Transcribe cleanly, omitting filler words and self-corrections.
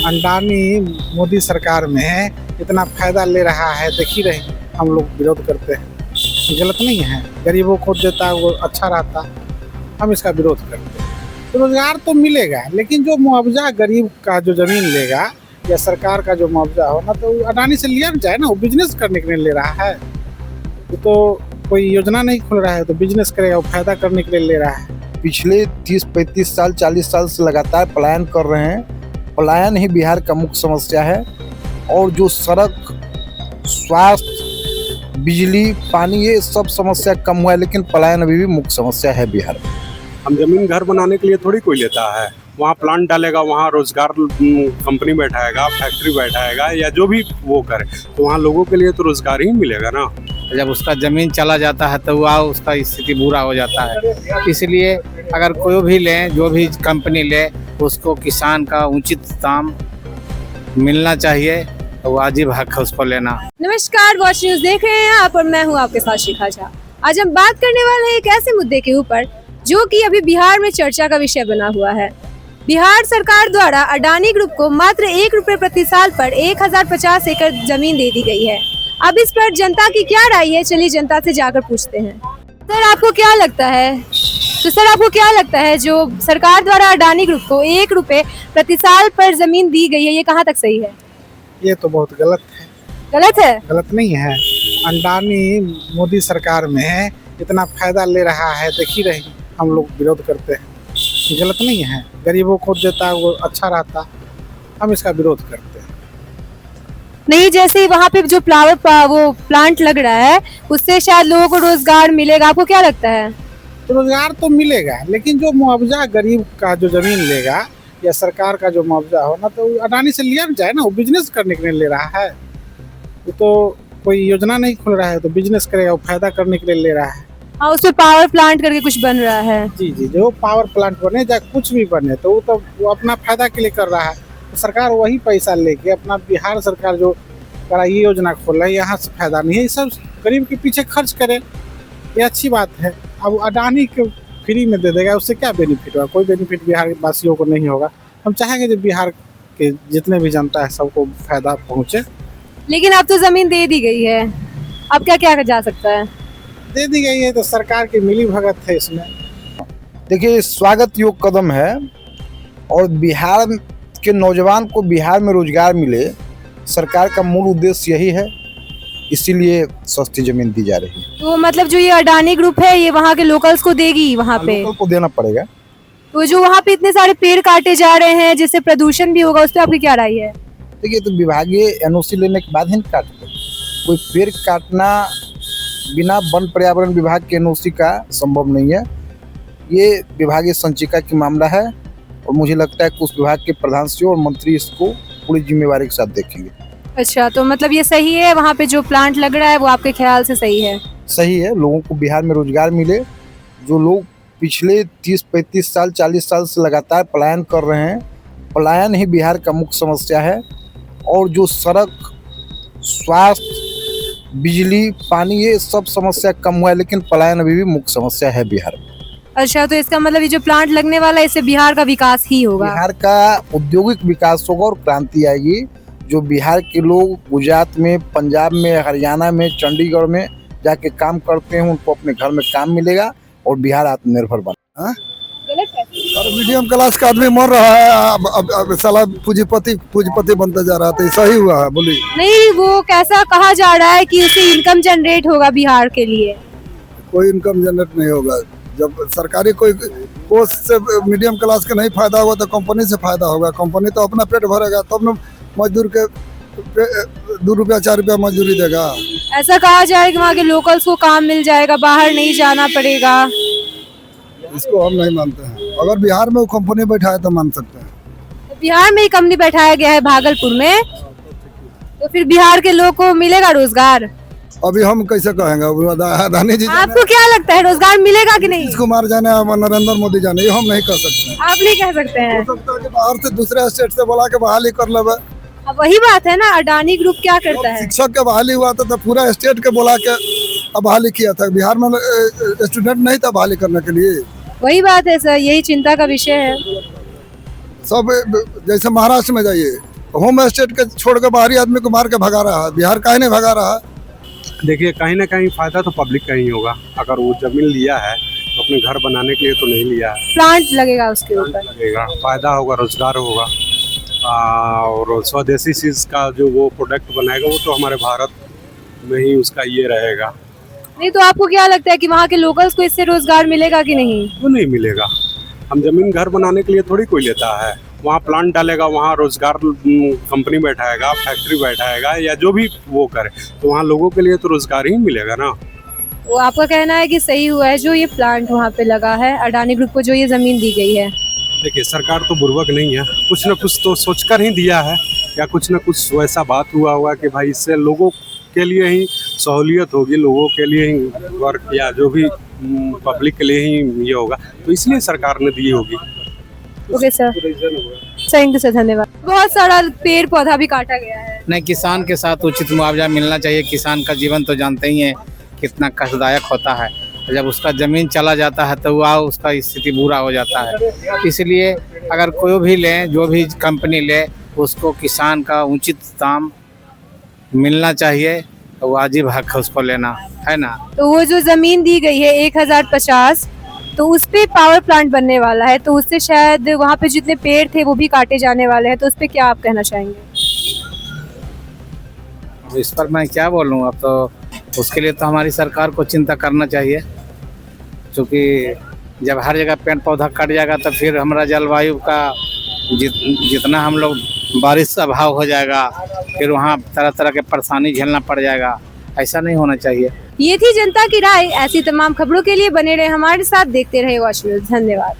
अंडानी मोदी सरकार में इतना फायदा ले रहा है, देख ही रहे हम लोग विरोध करते हैं। गलत नहीं है, गरीबों को देता वो अच्छा रहता, हम इसका विरोध करते हैं। तो रोजगार तो मिलेगा, लेकिन जो मुआवजा गरीब का जो जमीन लेगा या सरकार का जो मुआवजा होना, तो अडानी से लिया ना जाए ना, वो बिजनेस करने के लिए ले रहा है। तो कोई योजना नहीं खुल रहा है तो बिजनेस करेगा, वो फायदा करने के लिए ले रहा है। पिछले 30-35 साल 40 साल से लगातार पलायन कर रहे हैं। पलायन ही बिहार का मुख्य समस्या है। और जो सड़क, स्वास्थ्य, बिजली, पानी, ये सब समस्या कम हुआ है, लेकिन पलायन अभी भी मुख्य समस्या है बिहार में। हम जमीन घर बनाने के लिए थोड़ी कोई लेता है, वहाँ प्लांट डालेगा, वहाँ रोजगार कंपनी बैठाएगा, फैक्ट्री बैठाएगा या जो भी वो करे, तो वहाँ लोगों के लिए तो रोजगार ही मिलेगा ना। जब उसका जमीन चला जाता है तो वह उसका स्थिति बुरा हो जाता है। इसलिए अगर कोई भी ले, जो भी कंपनी ले, उसको किसान का उचित दाम मिलना चाहिए, तो वाजिब हक है उसको लेना। नमस्कार, वॉच न्यूज देख रहे हैं आप और मैं हूं आपके साथ शिखा झा। आज हम बात करने वाले हैं एक ऐसे मुद्दे के ऊपर जो कि अभी बिहार में चर्चा का विषय बना हुआ है। बिहार सरकार द्वारा अडानी ग्रुप को मात्र 1 रुपए प्रति साल पर 1050 एकड़ जमीन दे दी गई है। अब इस पर जनता की क्या राय है, चलिए जनता से जाकर पूछते हैं। सर, आपको क्या लगता है? तो सर, आपको क्या लगता है जो सरकार द्वारा अडानी ग्रुप को 1 रुपए प्रति साल पर जमीन दी गई है, ये कहाँ तक सही है? ये तो बहुत गलत है। गलत है? गलत नहीं है। अंडानी मोदी सरकार में इतना फायदा ले रहा है, देख ही रहे हम लोग विरोध करते हैं। गलत नहीं है, गरीबों को देता वो अच्छा रहता, हम इसका विरोध करते हैं। नहीं, जैसे वहाँ पे जो वो प्लांट लग रहा है, उससे शायद लोगों को रोजगार मिलेगा, आपको क्या लगता है? तो रोजगार तो मिलेगा, लेकिन जो मुआवजा गरीब का जो जमीन लेगा या सरकार का जो मुआवजा होना, तो अडानी से लिया ना जाए ना, वो बिजनेस करने के लिए ले रहा है। तो कोई योजना नहीं खुल रहा है तो बिजनेस करेगा, वो फायदा करने के लिए ले रहा है। हाँ, उसमें पावर प्लांट करके कुछ बन रहा है। जी जी, जो पावर प्लांट बने या कुछ भी बने, तो वो अपना फायदा के लिए कर रहा है। तो सरकार वही पैसा लेके अपना, बिहार सरकार जो करा ये योजना खोल रहा है, यहाँ से फायदा नहीं है, ये सब गरीब के पीछे खर्च करे, ये अच्छी बात है। अब अडानी को फ्री में दे देगा, उससे क्या बेनिफिट होगा? कोई बेनिफिट बिहार वासियों को नहीं होगा। हम चाहेंगे जो बिहार के जितने भी जनता है सबको फायदा पहुँचे। लेकिन अब तो जमीन दे दी गई है, अब क्या क्या जा सकता है? दे दी गई है तो सरकार की मिली भगत है इसमें। देखिए, स्वागत योग्य कदम है और बिहार के नौजवान को बिहार में रोजगार मिले, सरकार का मूल उद्देश्य यही है, इसीलिए सस्ती जमीन दी जा रही है। तो मतलब जो ये अडानी ग्रुप है, ये वहाँ के लोकल्स को देगी? वहाँ पे लोकल को देना पड़ेगा। तो जो वहाँ पे इतने सारे पेड़ काटे जा रहे हैं जिससे प्रदूषण भी होगा, उस पर आपकी क्या राय है? देखिए, तो विभागीय एनओसी लेने के बाद ही काटते। कोई पेड़ काटना बिना वन पर्यावरण विभाग के एनओसी का संभव नहीं है। ये विभागीय संचिका की मामला है और मुझे लगता है कि उस विभाग के प्रधान सचिव और मंत्री इसको पूरी जिम्मेवारी के साथ देखेंगे। अच्छा, तो मतलब ये सही है, वहाँ पे जो प्लांट लग रहा है वो आपके ख्याल से सही है? सही है, लोगों को बिहार में रोजगार मिले। जो लोग पिछले 30-35 साल 40 साल से लगातार पलायन कर रहे हैं, पलायन ही बिहार का मुख्य समस्या है। और जो सड़क, स्वास्थ्य, बिजली, पानी, ये सब समस्या कम हुआ है, लेकिन पलायन अभी भी मुख्य समस्या है बिहार में। अच्छा, तो इसका मतलब ये जो प्लांट लगने वाला है, इससे बिहार का विकास ही होगा? बिहार का औद्योगिक विकास होगा और क्रांति आएगी। जो बिहार के लोग गुजरात में, पंजाब में, हरियाणा में, चंडीगढ़ में जाके काम करते हैं, उनको अपने घर में काम मिलेगा और बिहार आत्मनिर्भर बना। गलत है? और मीडियम क्लास का आदमी मर रहा है, अब साला पूंजीपति बनता जा रहा था, ये सही हुआ है? बोलिए। नहीं, वो कैसा कहा जा रहा है कि उससे इनकम जनरेट होगा बिहार के लिए? कोई इनकम जनरेट नहीं होगा। जब सरकारी कोई पोस्ट से मीडियम क्लास का नहीं फायदा होगा तो कंपनी से फायदा होगा। कंपनी तो अपना पेट भरेगा, तब न मजदूर के 2 रुपया 4 रुपया मजदूरी देगा। ऐसा कहा जा रहा है कि वहाँ के लोकल्स को काम मिल जाएगा, बाहर नहीं जाना पड़ेगा। इसको हम नहीं मानते हैं। अगर बिहार में वो कंपनी बैठा है तो मान सकते हैं। बिहार में ही कंपनी बैठाया गया है भागलपुर में, तो फिर बिहार के लोग को मिलेगा रोजगार? अभी हम कैसे कहेंगे? अडानी जी, आपको क्या लगता है रोजगार मिलेगा कि नहीं? नीतीश कुमार जाने, नरेंद्र मोदी जाने, ये हम नहीं कह सकते हैं। आप नहीं कह सकते हैं? हो सकता है कि बाहर से दूसरे स्टेट से बुला के बहाली कर लेवे। अब वही बात है ना, अडानी ग्रुप क्या करता है? शिक्षक के बहाली हुआ था तो पूरा स्टेट के बुला के बहाली किया था। बिहार में स्टूडेंट नहीं था बहाली करने के लिए। वही बात है सर, यही चिंता का विषय है। सब जैसे महाराष्ट्र में जाइए, होम स्टेट के छोड़ के बाहरी आदमी को मार के भगा रहा है। बिहार काहे नहीं भगा रहा है? देखिए कहीं ना कहीं फायदा तो पब्लिक का ही होगा। अगर वो जमीन लिया है तो अपने घर बनाने के लिए तो नहीं लिया है। प्लांट लगेगा उसके ऊपर, लगेगा, फायदा होगा, रोजगार होगा। और स्वदेशी चीज का जो वो प्रोडक्ट बनाएगा वो तो हमारे भारत में ही उसका ये रहेगा। नहीं तो आपको क्या लगता है कि वहाँ के लोकल्स को इससे रोजगार मिलेगा कि नहीं? वो नहीं मिलेगा। हम जमीन घर बनाने के लिए थोड़ी कोई लेता है। वहाँ प्लांट डालेगा, वहाँ रोजगार कंपनी बैठाएगा, फैक्ट्री बैठाएगा या जो भी वो करे, तो वहाँ लोगों के लिए तो रोजगार ही मिलेगा ना। वो आपका कहना है कि सही हुआ है जो ये प्लांट वहाँ पे लगा है, अडानी ग्रुप को जो ये जमीन दी गई है? देखिए सरकार तो बुर्बक नहीं है, कुछ न कुछ तो सोचकर ही दिया है, या कुछ न कुछ वैसा बात हुआ होगा कि भाई इससे लोगों के लिए ही सहूलियत होगी, लोगों के लिए ही वर्क या जो भी पब्लिक के लिए ही ये होगा, तो इसलिए सरकार ने दी होगी। Okay sir, thank you sir, धन्यवाद। बहुत सारा पेड़ पौधा भी काटा गया है। नहीं, किसान के साथ उचित मुआवजा मिलना चाहिए। किसान का जीवन तो जानते ही हैं कितना कष्टदायक होता है। जब उसका ज़मीन चला जाता है तो वह उसका स्थिति बुरा हो जाता है। इसलिए अगर कोई भी ले, जो भी कंपनी ले, उसको किसान का उचित दाम मिलना चाहिए, तो वाजिब हक है उसको लेना, है ना। तो वो जो जमीन दी गई है 1050, तो उस पे पावर प्लांट बनने वाला है, तो उससे शायद वहाँ पे जितने पेड़ थे वो भी काटे जाने वाले हैं, तो उस पे क्या आप कहना चाहेंगे? इस पर मैं क्या बोलूँ, अब तो उसके लिए तो हमारी सरकार को चिंता करना चाहिए, क्योंकि जब हर जगह पेड़ पौधा कट जाएगा तो फिर हमारा जलवायु का जितना हम लोग बारिश का अभाव हो जाएगा, फिर वहाँ तरह तरह के परेशानी झेलना पड़ जाएगा। ऐसा नहीं होना चाहिए। ये थी जनता की राय। ऐसी तमाम खबरों के लिए बने रहे हमारे साथ, देखते रहे वॉच न्यूज़। धन्यवाद।